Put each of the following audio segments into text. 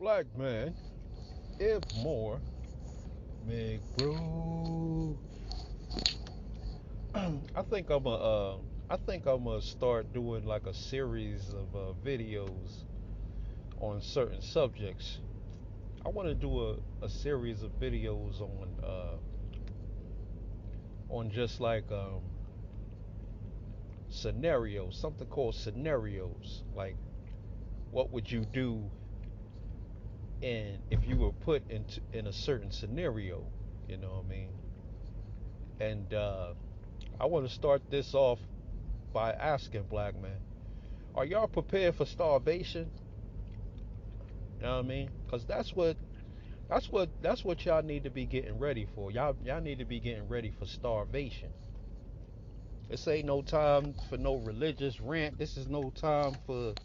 Black man, Ibmor, Meg bro. I think I'm a, I think I'm gonna start doing like a series of videos on certain subjects. I want to do a series of videos on just like scenarios, something called scenarios. Like, what would you do if you were put in a certain scenario? You know what I mean? And I want to start this off by asking black men, are y'all prepared for starvation? You know what I mean? Because that's what y'all need to be getting ready for. Y'all need to be getting ready for starvation. This ain't no time for no religious rant. This is no time for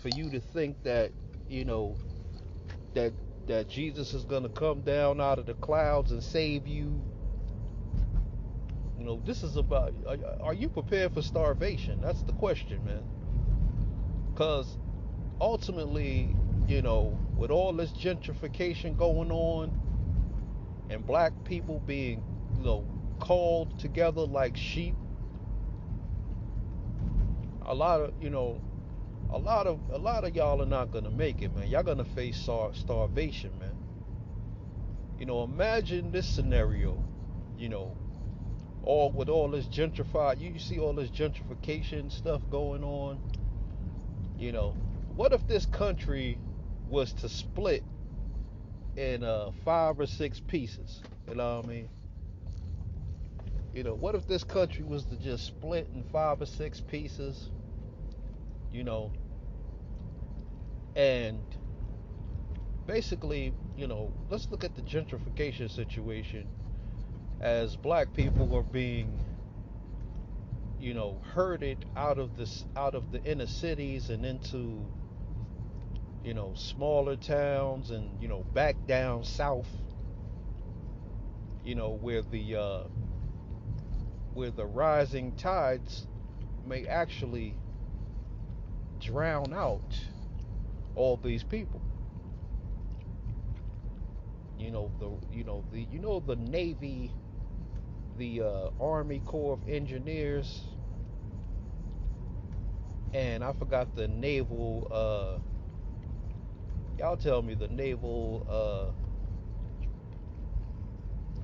you to think that you know that that Jesus is gonna come down out of the clouds and save you. This is about, are you prepared for starvation? That's the question, man. Because ultimately, with all this gentrification going on and black people being, called together like sheep, a lot of, a lot of y'all are not gonna make it, man. Y'all gonna face starvation, man. Imagine this scenario, you know, all with all this gentrified. You see all this gentrification stuff going on. You know, what if this country was to split in 5 or 6 pieces? You know what I mean? What if this country was to just split in 5 or 6 pieces? You know, and basically, let's look at the gentrification situation as black people are being, herded out of the inner cities and into, smaller towns and, back down south, where the rising tides may actually drown out all these people. The Navy, the Army Corps of Engineers, and I forgot the naval. Y'all tell me the naval.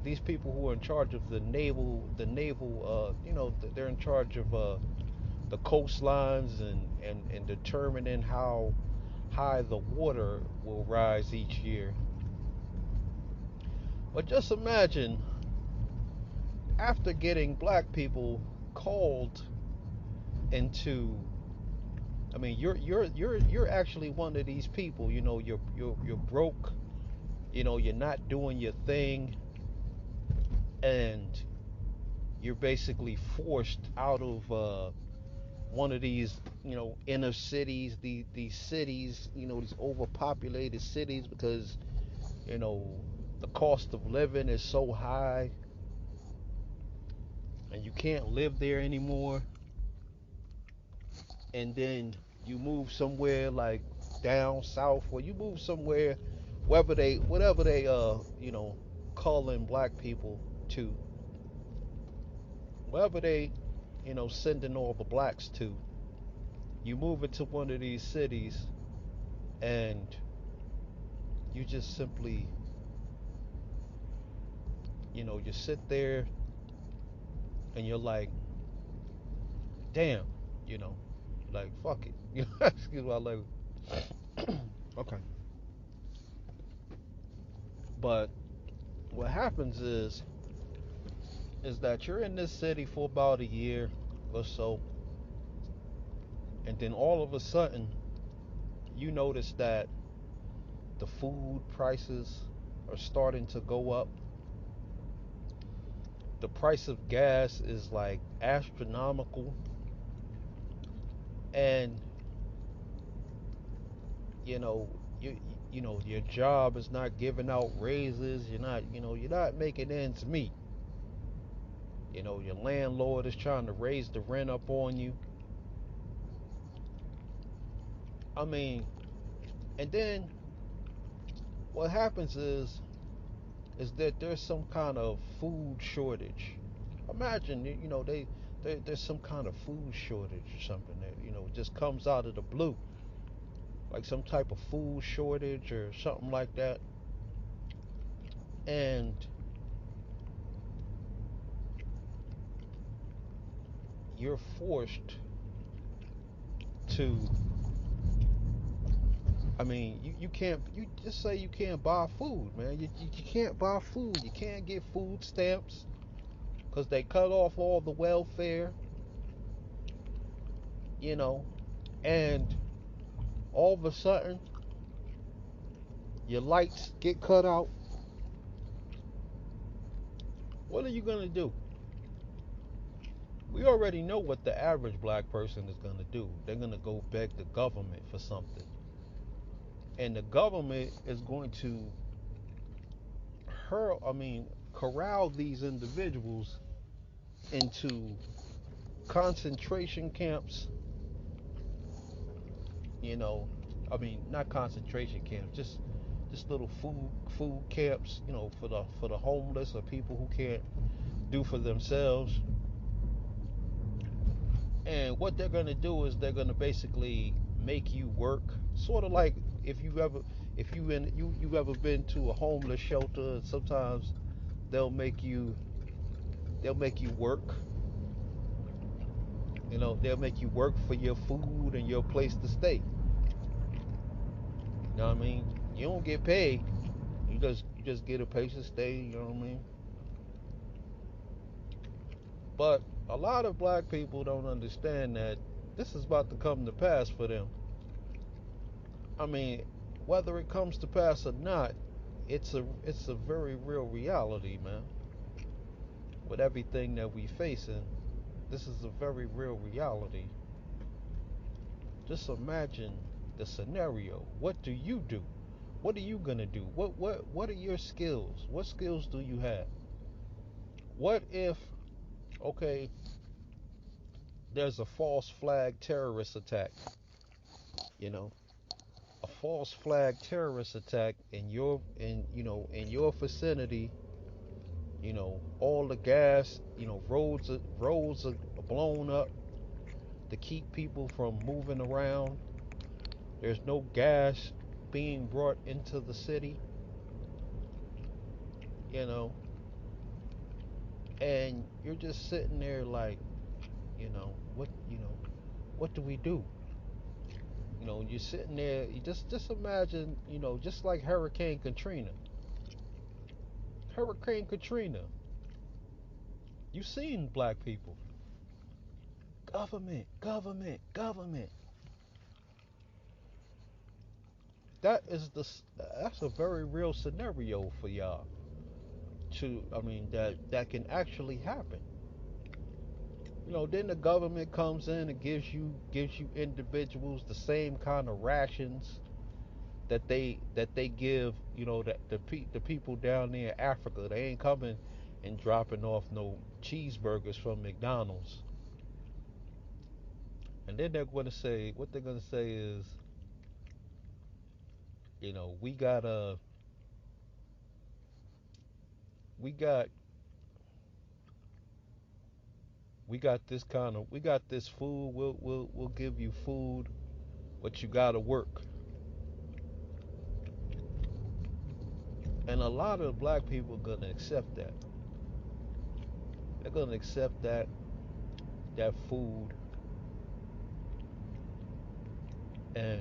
These people who are in charge of the naval. They're in charge of the coastlines and determining how high the water will rise each year. But just imagine, after getting black people called into, I mean, you're actually one of these people. You're broke. You're not doing your thing, and you're basically forced out of one of these, inner cities, these cities, these overpopulated cities, because you know the cost of living is so high, and you can't live there anymore. And then you move somewhere like down south, or you move somewhere, whatever they calling black people to, wherever they sending all the blacks to. You move into one of these cities, and you just simply, you sit there and you're like, damn, you know like, fuck it. Excuse my language. Okay. But what happens is that you're in this city for about a year or so, and then all of a sudden you notice that the food prices are starting to go up. The price of gas is like astronomical, and you know you your job is not giving out raises. You're not making ends meet. Your landlord is trying to raise the rent up on you. I mean, and then what happens is that there's some kind of food shortage. Imagine, there's some kind of food shortage or something that just comes out of the blue, like some type of food shortage or something like that, and you're forced to. I mean, you can't. You just say you can't buy food, man. You can't buy food. You can't get food stamps because they cut off all the welfare, you know, and all of a sudden your lights get cut out. What are you gonna do? We already know what the average black person is gonna do. They're gonna go beg the government for something, and the government is going to corral these individuals into concentration camps. You know, not concentration camps, just little food camps. For the homeless or people who can't do for themselves. And what they're gonna do is they're gonna basically make you work, sort of like if you've ever been to a homeless shelter. Sometimes they'll make you they'll make you work. They'll make you work for your food and your place to stay. You know what I mean? You don't get paid. You just get a place to stay. You know what I mean? But a lot of black people don't understand that this is about to come to pass for them. I mean, whether it comes to pass or not, it's a very real reality, man. With everything that we facing, this is a very real reality. Just imagine the scenario. What do you do? What are you gonna do? What are your skills? What skills do you have? What if, okay, there's a false flag terrorist attack, you know? A false flag terrorist attack in your vicinity. All the gas, roads are blown up to keep people from moving around. There's no gas being brought into the city, you know, and you're just sitting there like, what do we do? You're sitting there. You just imagine, just like Hurricane Katrina. Hurricane Katrina. You seen black people. Government, government, government. That's a very real scenario for y'all. That can actually happen. Then the government comes in and gives you individuals the same kind of rations that they give, the people down there in Africa. They ain't coming and dropping off no cheeseburgers from McDonald's. And then what they're gonna say is, we got we got we got this food. We'll give you food, but you gotta work. And a lot of black people are gonna accept that. They're gonna accept that food, and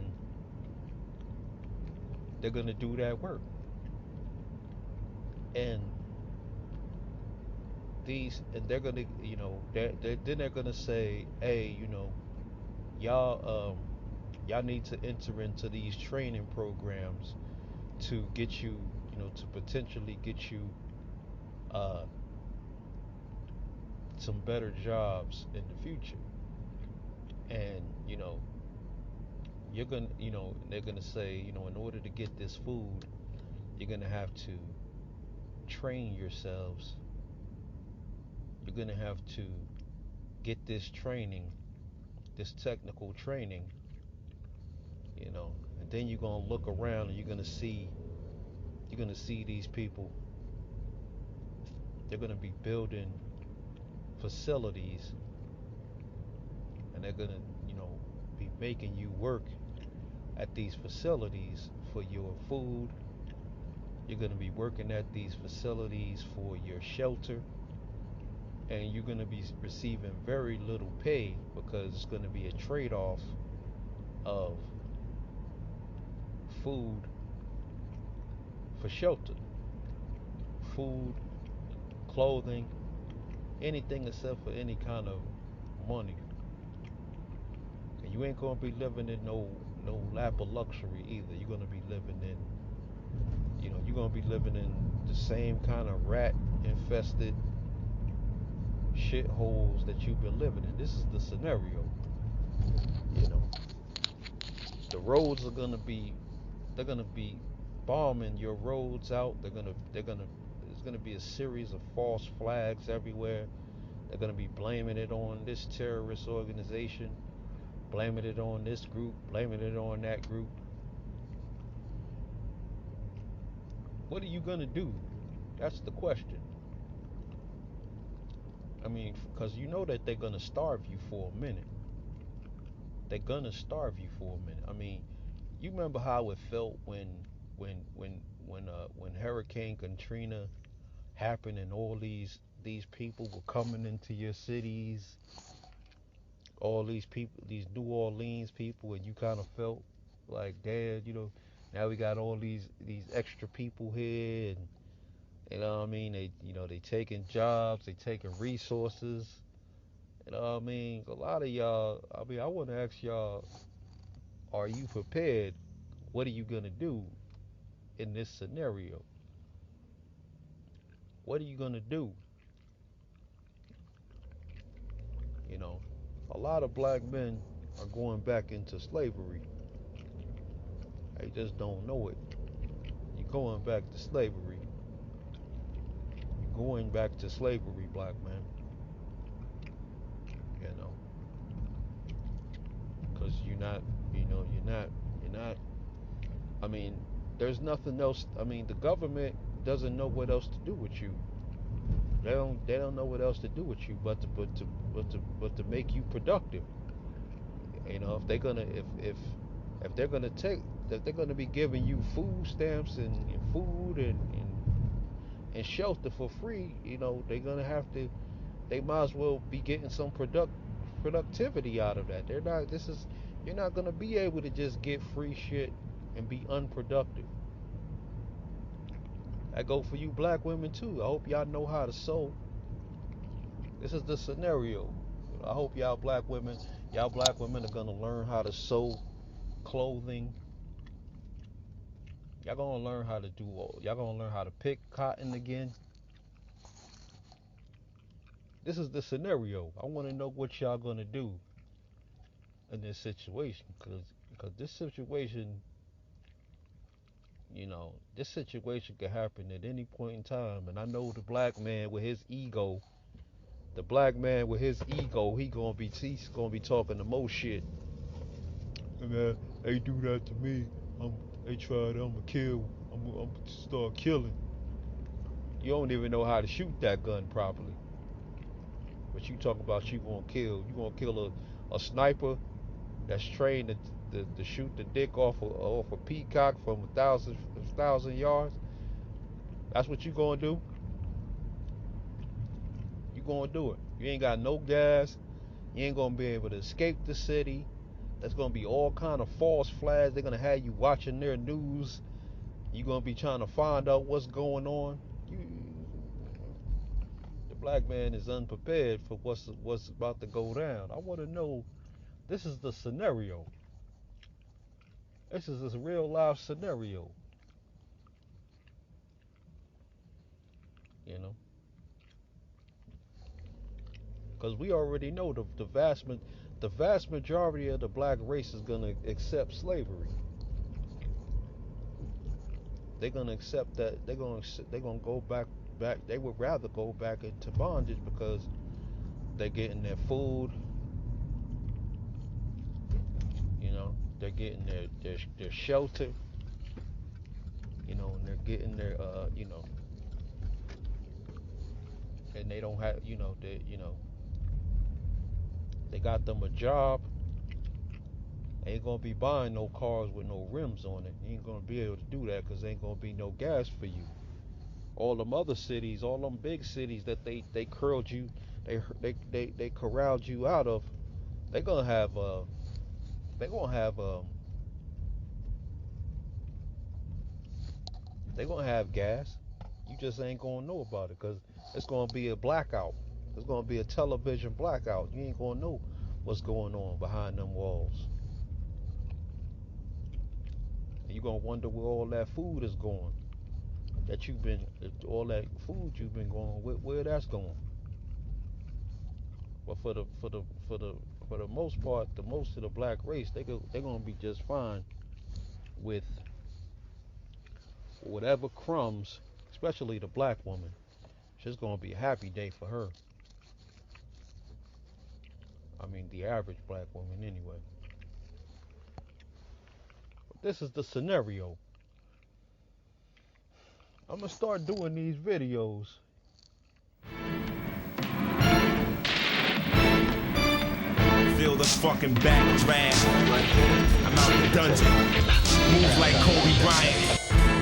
they're gonna do that work. And they're gonna, then they're gonna say, hey, y'all y'all need to enter into these training programs to get you, to potentially get you uh, some better jobs in the future. And they're gonna say, in order to get this food, you're gonna have to train yourselves. You're gonna have to get this training, this technical training, and then you're gonna look around and you're gonna see You're gonna see these people. They're gonna be building facilities, and they're gonna, you know, be making you work at these facilities for your food. You're gonna be working at these facilities for your shelter, and you're gonna be receiving very little pay because it's gonna be a trade-off of food for shelter, food, clothing, anything except for any kind of money. And you ain't gonna be living in no lap of luxury either. You're gonna be living in, you're gonna be living in the same kind of rat infested shitholes that you've been living in. This is the scenario. You know, the roads are gonna be, they're gonna be bombing your roads out. There's gonna be a series of false flags everywhere. They're gonna be blaming it on this terrorist organization, blaming it on this group, blaming it on that group. What are you gonna do? That's the question. I mean, because you know that they're gonna starve you for a minute. They're gonna starve you for a minute. I mean, you remember how it felt when Hurricane Katrina happened and all these people were coming into your cities, all these people, these New Orleans people, and you kind of felt like, damn, now we got all these extra people here, and you know what I mean? They taking jobs, they taking resources. You know what I mean? A lot of y'all. I mean, I want to ask y'all: are you prepared? What are you gonna do in this scenario? What are you gonna do? You know, a lot of black men are going back into slavery. They just don't know it. You're going back to slavery. You're going back to slavery, black man. You know, because you're not. I mean, there's nothing else. I mean, the government doesn't know what else to do with you. They don't know what else to do with you but to make you productive. If they're gonna if they're gonna take if they're gonna be giving you food stamps and food and shelter for free, they're gonna have to. They might as well be getting some productivity out of that. They're not. This is You're not gonna be able to just get free shit and be unproductive. I go for you black women too. I hope y'all know how to sew. This is the scenario. I hope y'all black women are gonna learn how to sew clothing. Y'all gonna learn how to pick cotton again. This is the scenario. I want to know what y'all gonna do in this situation, because this situation could happen at any point in time, and I know the black man with his ego, he's gonna be talking the most shit. Man, they do that to me. They tried. I'm gonna kill. I'm gonna start killing. You don't even know how to shoot that gun properly, but you talk about you gonna kill. You gonna kill a sniper that's trained to shoot the dick off a peacock from a thousand yards. That's what you gonna do. You gonna do it. You ain't got no gas. You ain't gonna be able to escape the city. There's gonna be all kind of false flags. They're gonna have you watching their news. You're gonna be trying to find out what's going on. The black man is unprepared for what's about to go down. I want to know. This is the scenario. This is a real life scenario. You know, because we already know the vast majority of the black race is gonna accept slavery. They're gonna accept that. They're gonna go back. They would rather go back into bondage because they're getting their food. They're getting their shelter. And they're getting their, and they don't have, they got them a job. They ain't gonna be buying no cars with no rims on it. You ain't gonna be able to do that because ain't gonna be no gas for you. All them other cities, all them big cities that they curled you, they corralled you out of. They gonna have they gonna have they gonna have gas. You just ain't gonna know about it because it's gonna be a blackout. It's gonna be a television blackout. You ain't gonna know what's going on behind them walls. And you gonna wonder where all that food is going. That you've been, all that food you've been going, where that's going. But for the most part, the most of the black race, they're gonna be just fine with whatever crumbs, especially the black woman. It's just gonna be a happy day for her. I mean, the average black woman anyway. But this is the scenario. I'm gonna start doing these videos. Feel the fucking backdraft. I'm out the dungeon. Move like Kobe Bryant.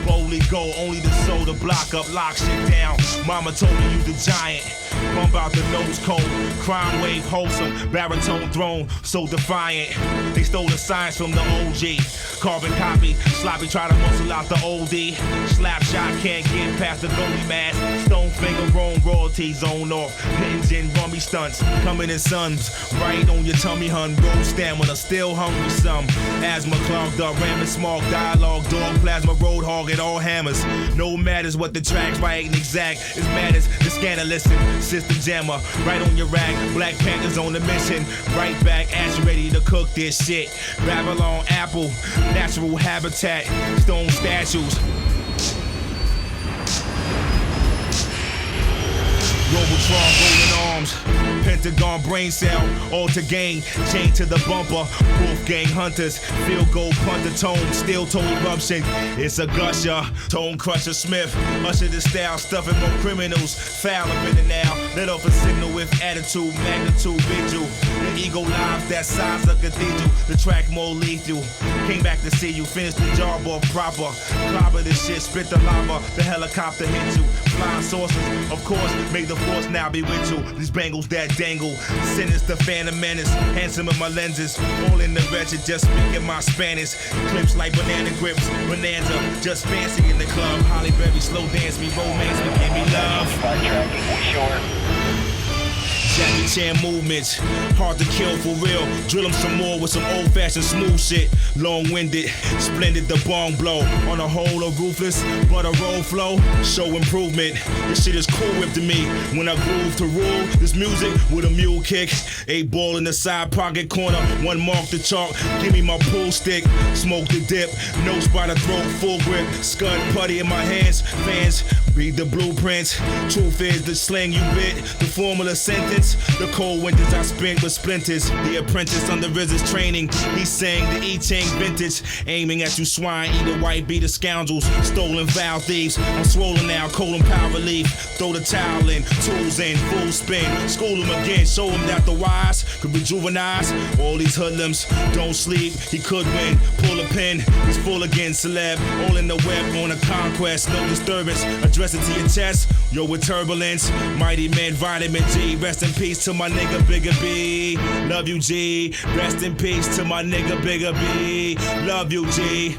Boldly go, only the soul to block up, lock shit down. Mama told me you the giant. Bump out the nose cone. Crime wave wholesome. Baritone throne, so defiant. They stole the science from the OG. Carbon copy, sloppy try to muscle out the OD. Slap shot can't get past the goalie mask. Stone finger roam royalty zone off. Pins in rummy stunts, coming in sons. Right on your tummy hun, road stamina, still hungry some. Asthma clogged up, ramming smog, dialogue, dog, plasma, road hog at all hammers. No matters what the tracks by ain't exact. It's matters, the scanner listen. System jammer, right on your rack. Black Panthers on the mission. Right back, ass ready to cook this shit. Babylon apple. Natural habitat, stone statues. Robotron golden arms, Pentagon brain cell, all to gain, chain to the bumper, Wolfgang hunters, field goal punter tone, steel toe eruption, it's a gusher, tone crusher Smith, usher the style, stuffing more criminals, foul up in the now, let off a signal with attitude, magnitude, vigil, the ego lives that size a cathedral, the track more lethal, came back to see you, finish the job off proper, clobber this shit, spit the lava, the helicopter hit you, flying saucers, of course, make the force now be with you. These bangles that dangle, sinister phantom menace, handsome in my lenses, all in the wretched, just speaking my Spanish. Clips like banana grips, bonanza, just fancy in the club. Holly Berry, slow dance me, romance me, give me love. Jackie Chan movements, hard to kill for real. Drill them some more with some old-fashioned smooth shit. Long-winded, splendid the bong blow. On a whole of ruthless, but a roll flow. Show improvement, this shit is cool whip to me. When I groove to rule, this music with a mule kick. 8 ball in the side pocket corner, 1 mark the chalk. Give me my pool stick, smoke the dip. Nose by the throat, full grip. Scud putty in my hands, fans. Read the blueprints. Truth is the slang you bit, the formula sentence. The cold winters I spent with splinters. The apprentice under RZA's training. He sang the E-Chang vintage. Aiming at you swine, either white beat the scoundrels. Stolen vow thieves. I'm swollen now, cold and power relief. Throw the towel in, tools in, full spin. School them again, show them that the wise could rejuvenize. All these hoodlums don't sleep, he could win. Pull a pin, he's full again, celeb. All in the web on a conquest, no disturbance. Address it to your chest, yo with turbulence. Mighty man, vitamin G. Rest in peace to my nigga Bigger B. Love you G. Rest in peace to my nigga Bigger B. Love you G.